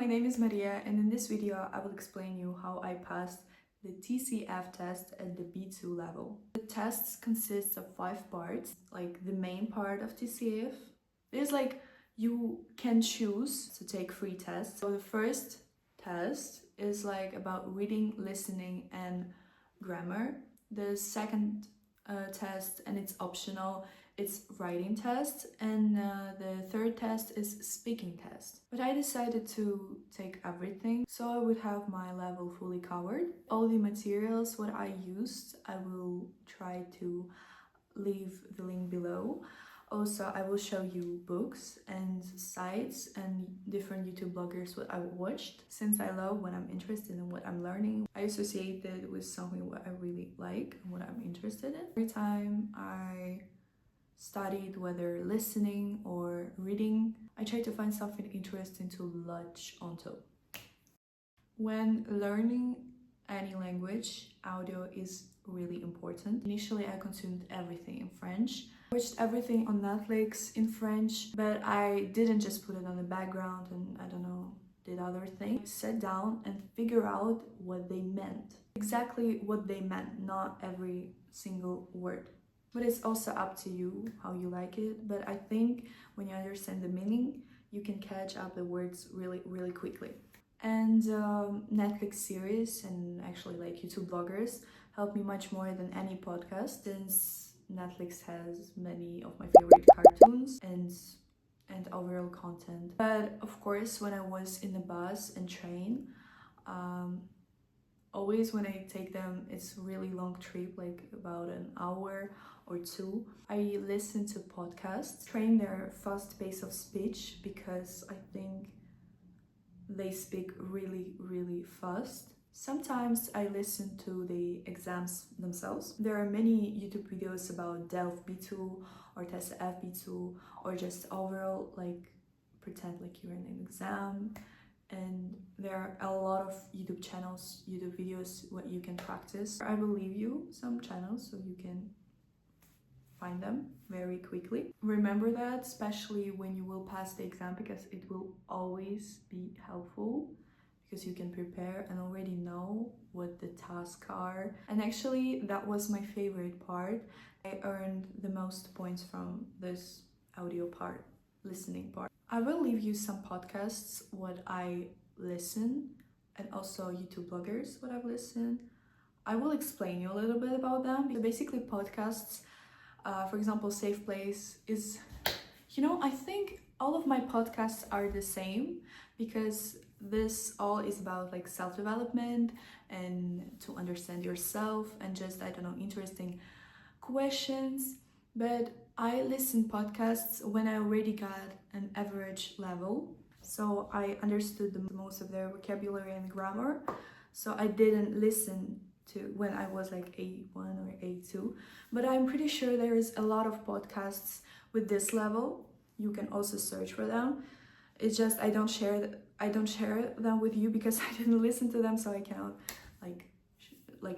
name is Maria, and in this video I will explain you how I passed the TCF test at the B2 level. The tests consist of 5 parts, like the main part of TCF. There's you can choose to take 3 tests. So the first test is about reading, listening, and grammar. The second test, and it's optional, it's writing test, and the third test is speaking test. But I decided to take everything so I would have my level fully covered. All the materials what I used, I will try to leave the link below. Also, I will show you books and sites and different YouTube bloggers what I watched. Since I love what I'm interested in, what I'm learning, I associate it with something what I really like and what I'm interested in. Every time I studied, whether listening or reading, I try to find something interesting to latch onto. When learning any language, audio is really important. Initially, I consumed everything in French. I watched everything on Netflix in French, but I didn't just put it on the background and did other things. Sat down and figure out what they meant. Exactly what they meant, not every single word. But it's also up to you how you like it. But I think when you understand the meaning, you can catch up the words really, really quickly. And Netflix series and actually YouTube bloggers help me much more than any podcast, since Netflix has many of my favorite cartoons and overall content. But of course, when I was in the bus and train, always when I take them, it's really long trip, about an hour or 2. I listen to podcasts, train their fast pace of speech, because I think they speak really, really fast. Sometimes I listen to the exams themselves. There are many YouTube videos about DELF B2 or TCF B2, or just overall pretend you're in an exam. And there are a lot of YouTube channels, YouTube videos what you can practice. I will leave you some channels so you can find them very quickly. Remember that, especially when you will pass the exam, because it will always be helpful, because you can prepare and already know what the tasks are. And actually, that was my favorite part. I earned the most points from this audio part, listening part. I will leave you some podcasts what I listen, and also YouTube bloggers what I've listened. I will explain you a little bit about them. So basically, podcasts, for example, Safe Place is, I think all of my podcasts are the same, because this all is about self-development and to understand yourself and just, interesting questions. But I listen podcasts when I already got an average level, so I understood the most of their vocabulary and grammar. So I didn't listen to when I was A1 or A2, but I'm pretty sure there is a lot of podcasts with this level. You can also search for them. It's just I don't share them with you because I didn't listen to them, so I cannot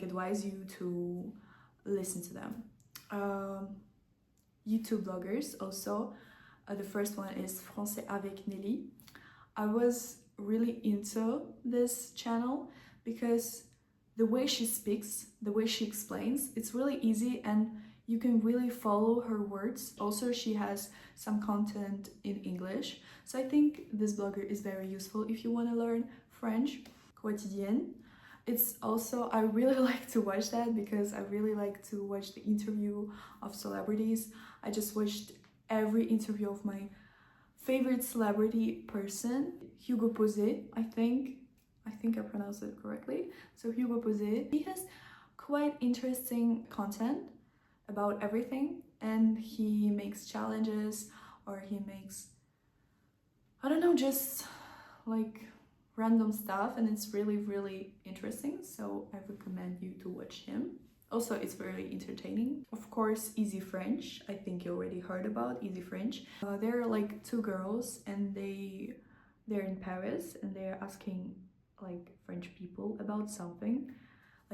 advise you to listen to them. YouTube bloggers also. The first one is Français avec Nelly. I was really into this channel because the way she speaks, the way she explains, it's really easy and you can really follow her words. Also, she has some content in English. So I think this blogger is very useful if you want to learn French. Quotidienne. It's also, I really like to watch that because I really like to watch the interview of celebrities. I just watched every interview of my favorite celebrity person, Hugo Posé, I think I pronounced it correctly. So Hugo Posé, he has quite interesting content about everything, and he makes challenges, or he makes, just random stuff, and it's really, really interesting. So I recommend you to watch him. Also, it's very entertaining. Of course, Easy French. I think you already heard about Easy French. They're 2 girls, and they're in Paris, and they're asking French people about something,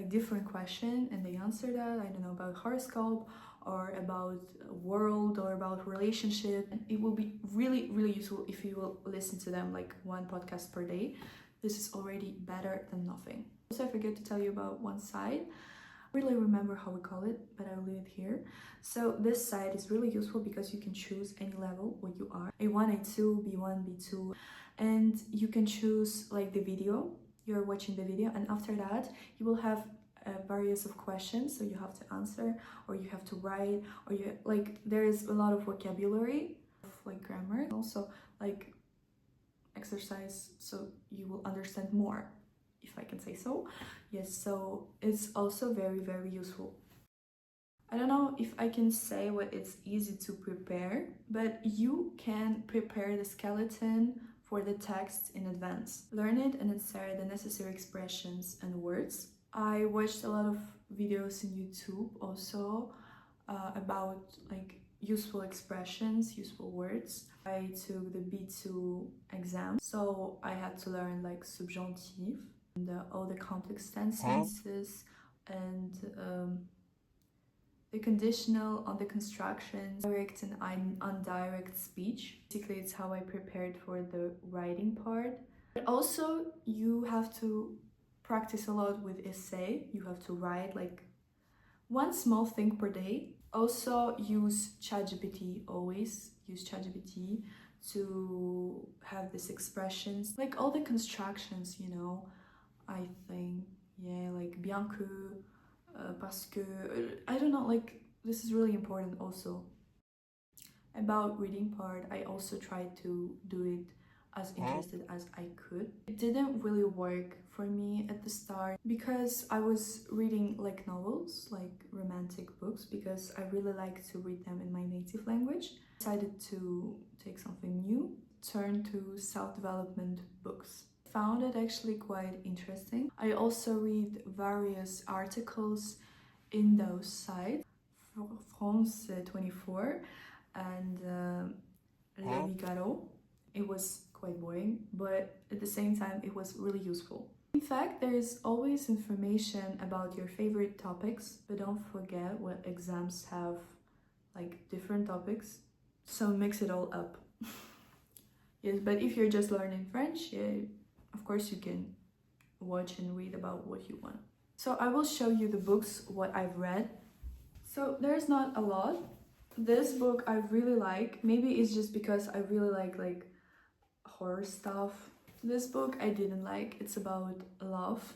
different question, and they answer that, about horoscope or about world or about relationship. It will be really, really useful if you will listen to them like one podcast per day. This is already better than nothing. Also, I forget to tell you about one site. I really remember how we call it, but I'll leave it here. So this site is really useful because you can choose any level what you are, A1, A2, B1, B2, and you can choose like the video, you're watching the video, and after that you will have various of questions, so you have to answer, or you have to write, or you like there is a lot of vocabulary, like grammar, also like exercise, so you will understand more, if I can say so. Yes, so it's also very, very useful. I don't know if I can say what it's easy to prepare, but you can prepare the skeleton for the text in advance. Learn it and insert the necessary expressions and words. I watched a lot of videos in YouTube also about like useful expressions, useful words. I took the B2 exam, so I had to learn like subjunctive and all the complex tenses and the conditional on the constructions, direct and indirect speech. Basically, it's how I prepared for the writing part. But also, you have to practice a lot with essay. You have to write like one small thing per day. Also, use ChatGPT always. Use ChatGPT to have these expressions, like all the constructions, you know. I think, yeah, like bien que, parce que, I don't know, like this is really important also. About reading part, I also tried to do it as interested as I could. It didn't really work for me at the start because I was reading like novels, like romantic books, because I really like to read them in my native language. I decided to take something new, turn to self-development books. Found it actually quite interesting. I also read various articles in those sites, France 24 and Le Figaro. It was quite boring, but at the same time it was really useful. In fact, there is always information about your favorite topics, but don't forget what exams have like different topics, so mix it all up. Yes, but if you're just learning French, yeah, of course you can watch and read about what you want. So I will show you the books, what I've read. So there's not a lot. This book I really like. Maybe it's just because I really like horror stuff. This book I didn't like. It's about love.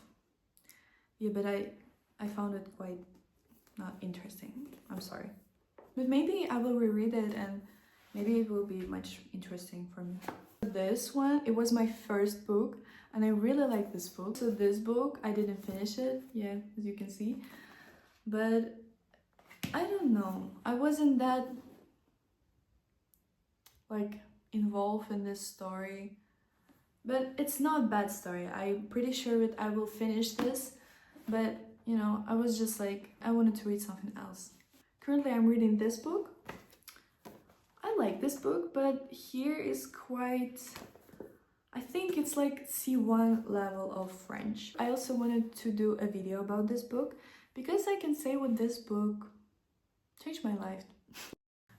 Yeah, but I found it quite not interesting. I'm sorry. But maybe I will reread it and maybe it will be much interesting for me. This one, it was my first book and I really like this book. So this book, I didn't finish it, yeah, as you can see. But I don't know, I wasn't that like involved in this story. But it's not a bad story. I'm pretty sure that I will finish this. But, you know, I was just like, I wanted to read something else. Currently, I'm reading this book. I like this book, but here is quite... I think it's like C1 level of French. I also wanted to do a video about this book because I can say with this book changed my life.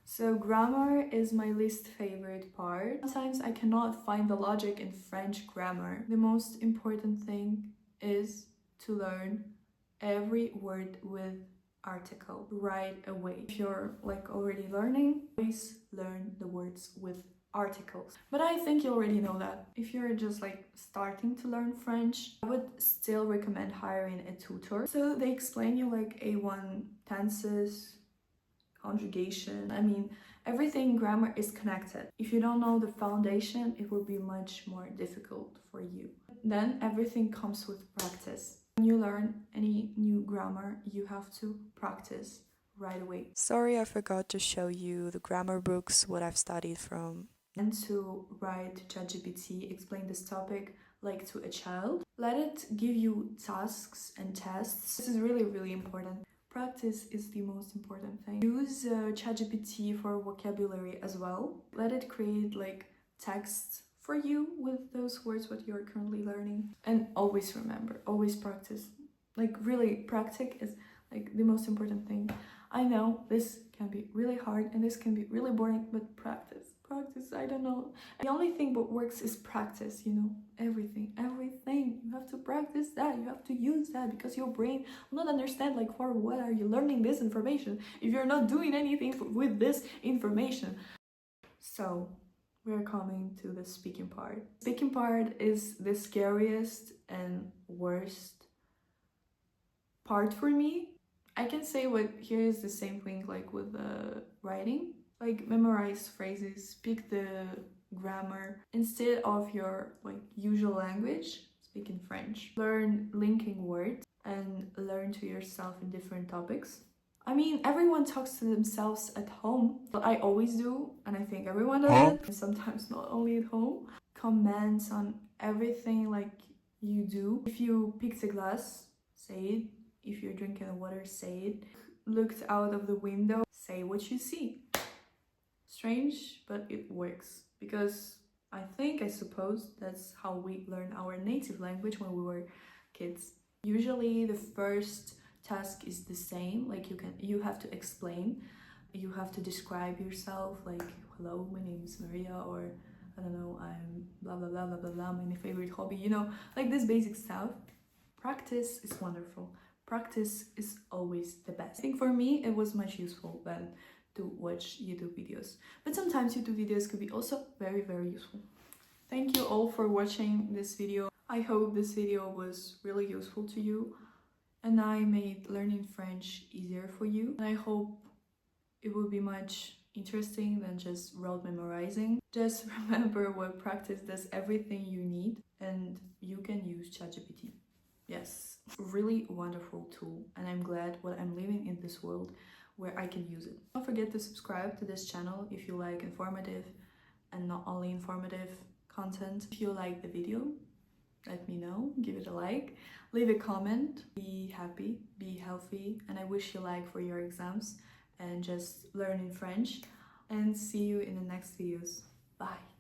So grammar is my least favorite part. Sometimes I cannot find the logic in French grammar. The most important thing is to learn every word with article right away. If you're like already learning, please learn the words with articles. But I think you already know that. If you're just like starting to learn French, I would still recommend hiring a tutor. So they explain you like A1 tenses, conjugation. I mean, everything grammar is connected. If you don't know the foundation, it will be much more difficult for you. Then everything comes with practice. When you learn any new grammar, you have to practice right away. Sorry, I forgot to show you the grammar books, what I've studied from. And to write ChatGPT, explain this topic like to a child. Let it give you tasks and tests. This is really, really important. Practice is the most important thing. Use ChatGPT for vocabulary as well. Let it create like text for you with those words what you're currently learning. And always remember, always practice. Like really, practice is like the most important thing. I know this can be really hard and this can be really boring, but practice, I don't know. The only thing what works is practice, you know, everything. You have to practice that, you have to use that, because your brain will not understand like for what are you learning this information if you're not doing anything with this information. So we're coming to the speaking part. Speaking part is the scariest and worst part for me. I can say what here is the same thing like with the writing. Like memorize phrases, speak the grammar instead of your like usual language. Speak in French. Learn linking words and learn to yourself in different topics. I mean, everyone talks to themselves at home, but I always do, and I think everyone does it, and sometimes not only at home. Comments on everything like you do. If you picked a glass, say it. If you're drinking water, say it. Looked out of the window, say what you see. Strange, but it works, because I suppose that's how we learn our native language when we were kids. Usually the first task is the same, like you have to explain, you have to describe yourself, like hello, my name is Maria, or I don't know, I'm blah blah blah blah blah blah, my favorite hobby, you know, like this basic stuff. Practice is wonderful. Practice is always the best. I think for me it was much useful than to watch YouTube videos, but sometimes YouTube videos could be also very useful. Thank you all for watching this video. I hope this video was really useful to you and I made learning French easier for you, and I hope it will be much interesting than just rote memorizing. Just remember what practice does everything you need, and you can use ChatGPT. Yes, really wonderful tool, and I'm glad what I'm living in this world where I can use it. Don't forget to subscribe to this channel if you like informative and not only informative content. If you like the video, let me know, give it a like, leave a comment. Be happy, be healthy, and I wish you luck for your exams and just learning French, and see you in the next videos. Bye.